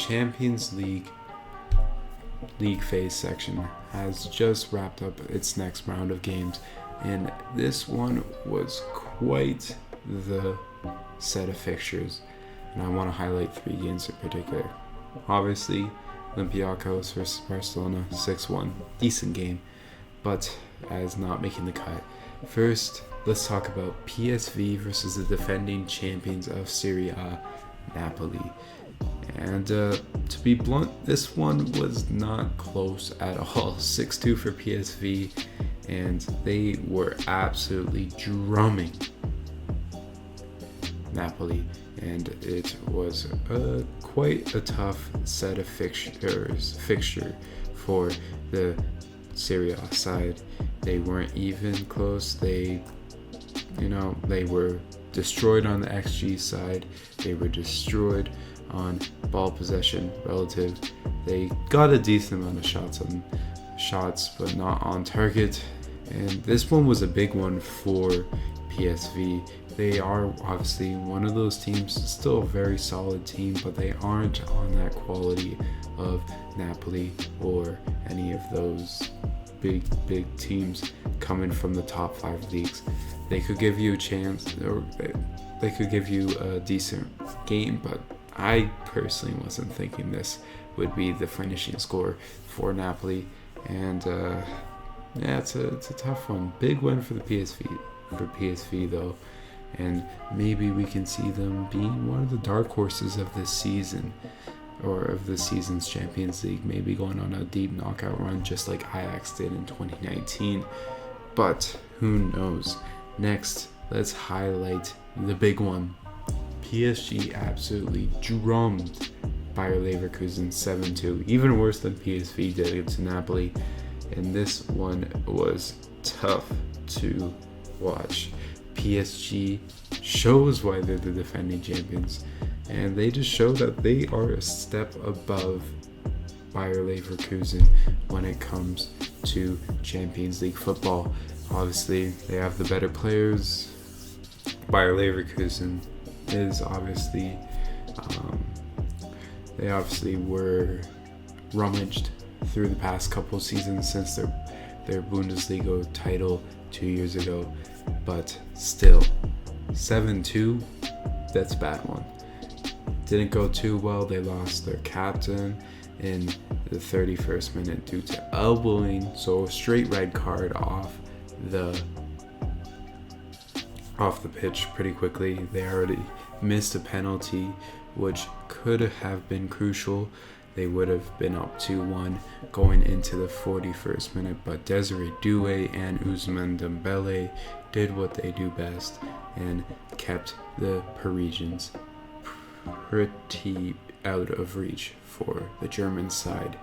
Champions League phase section has just wrapped up its next round of games, and this one was quite the set of fixtures, and I want to highlight 3 games in particular. Obviously, Olympiacos versus Barcelona 6-1, decent game, but as not making the cut. First, let's talk about PSV versus the defending champions of Serie A, Napoli. And to be blunt, this one was not close at all. 6-2 for PSV, and they were absolutely drumming Napoli, and it was quite a tough set of fixture for the Serie A side. They weren't even close. They were destroyed on the XG side. They were destroyed on ball possession relative. They got a decent amount of shots, but not on target. And this one was a big one for PSV. They are obviously one of those teams, still a very solid team, but they aren't on that quality of Napoli or any of those big teams coming from the top 5 leagues. They could give you a chance, or they could give you a decent game, but I personally wasn't thinking this would be the finishing score for Napoli. And it's a tough one. Big win for the PSV though, and maybe we can see them being one of the dark horses of this season, or of the season's Champions League, maybe going on a deep knockout run just like Ajax did in 2019. But who knows? Next, let's highlight the big one. PSG absolutely drummed Bayer Leverkusen 7-2, even worse than PSV did it to Napoli, and this one was tough to watch. PSG shows why they're the defending champions, and they just show that they are a step above Bayer Leverkusen when it comes to Champions League football. Obviously, they have the better players. Bayer Leverkusen is obviously, they obviously were rummaged through the past couple seasons since their Bundesliga title 2 years ago, but still, 7-2, that's a bad one. Didn't go too well. They lost their captain in the 31st minute due to elbowing, so a straight red card off the pitch pretty quickly. They already missed a penalty, which could have been crucial. They would have been up 2-1 going into the 41st minute, but Desiree Doué and Ousmane Dembele did what they do best and kept the Parisians pretty out of reach for the German side.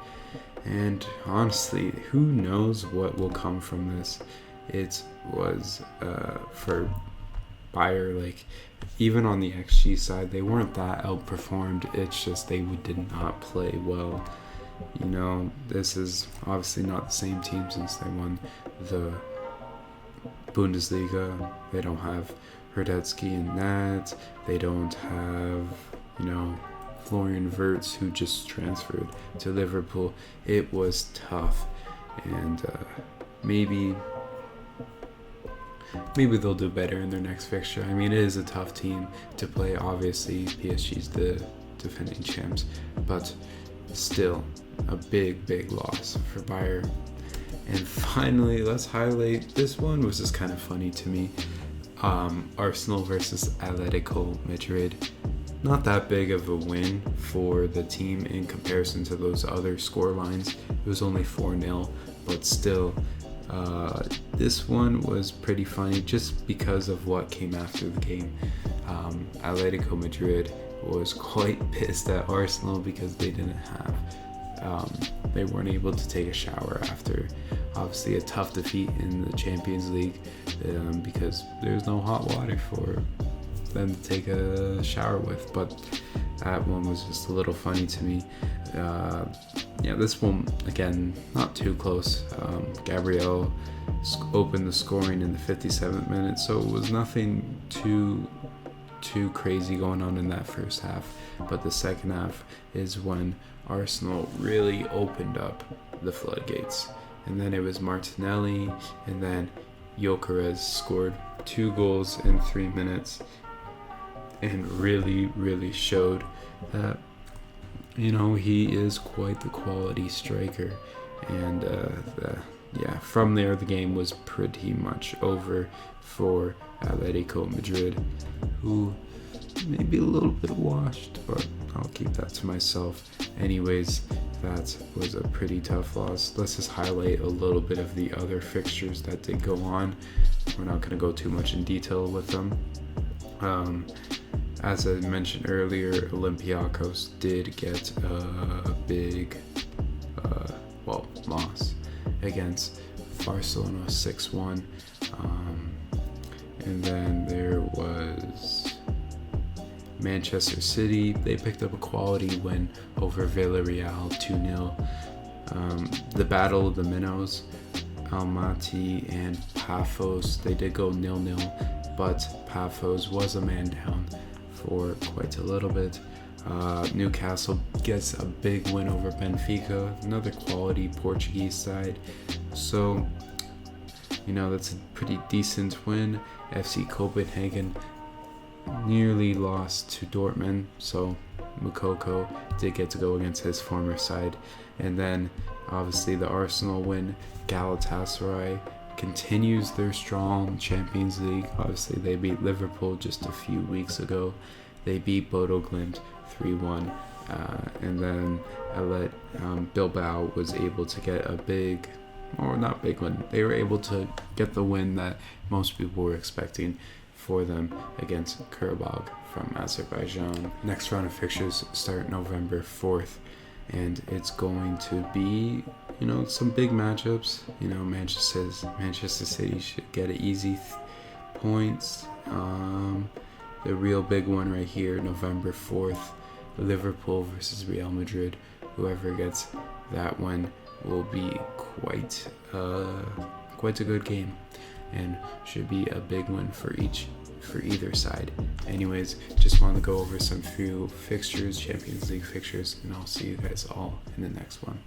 And honestly, who knows what will come from this? It was for Bayer, like, even on the XG side, they weren't that outperformed. It's just they did not play well. You know, this is obviously not the same team since they won the Bundesliga. They don't have Herdetsky and that. They don't have, Florian Wirtz, who just transferred to Liverpool. It was tough, and maybe they'll do better in their next fixture. I mean, it is a tough team to play. Obviously, PSG's the defending champs, but still a big loss for Bayer. And finally, let's highlight, this one was just kind of funny to me. Arsenal versus Atletico Madrid. Not that big of a win for the team in comparison to those other score lines. It was only 4-0, but still, this one was pretty funny just because of what came after the game. Atletico Madrid was quite pissed at Arsenal because they weren't able to take a shower after obviously a tough defeat in the Champions League, because there's no hot water for them to take a shower with. But that one was just a little funny to me. This one, again, not too close. Gabriel opened the scoring in the 57th minute, so it was nothing too too crazy going on in that first half, but the second half is when Arsenal really opened up the floodgates. And then it was Martinelli, and then Gyökeres scored 2 goals in 3 minutes, and really showed that, you know, he is quite the quality striker. And from there the game was pretty much over for Atletico Madrid, who may be a little bit washed, but I'll keep that to myself. Anyways, that was a pretty tough loss. Let's just highlight a little bit of the other fixtures that did go on. We're not going to go too much in detail with them. As I mentioned earlier, Olympiacos did get a big loss against Barcelona 6-1. And then there was Manchester City. They picked up a quality win over Villarreal 2-0. The Battle of the Minnows, Almaty and Paphos, they did go 0-0, but Paphos was a man down for quite a little bit. Newcastle gets a big win over Benfica, another quality Portuguese side. So, you know, that's a pretty decent win. FC Copenhagen nearly lost to Dortmund, so Mukoko did get to go against his former side. And then obviously the Arsenal win. Galatasaray continues their strong Champions League. Obviously they beat Liverpool just a few weeks ago. They beat Bodo Glimt 3-1, and then Bilbao was able to get a big, or not big win, they were able to get the win that most people were expecting for them against Karabakh from Azerbaijan. Next round of fixtures start November 4th, and it's going to be, you know, some big matchups. You know, Manchester City should get an easy points. The real big one right here, November 4th, Liverpool versus Real Madrid. Whoever gets that one will be quite a good game, and should be a big one for either side. Anyways, just wanted to go over some few fixtures, Champions League fixtures, and I'll see you guys all in the next one.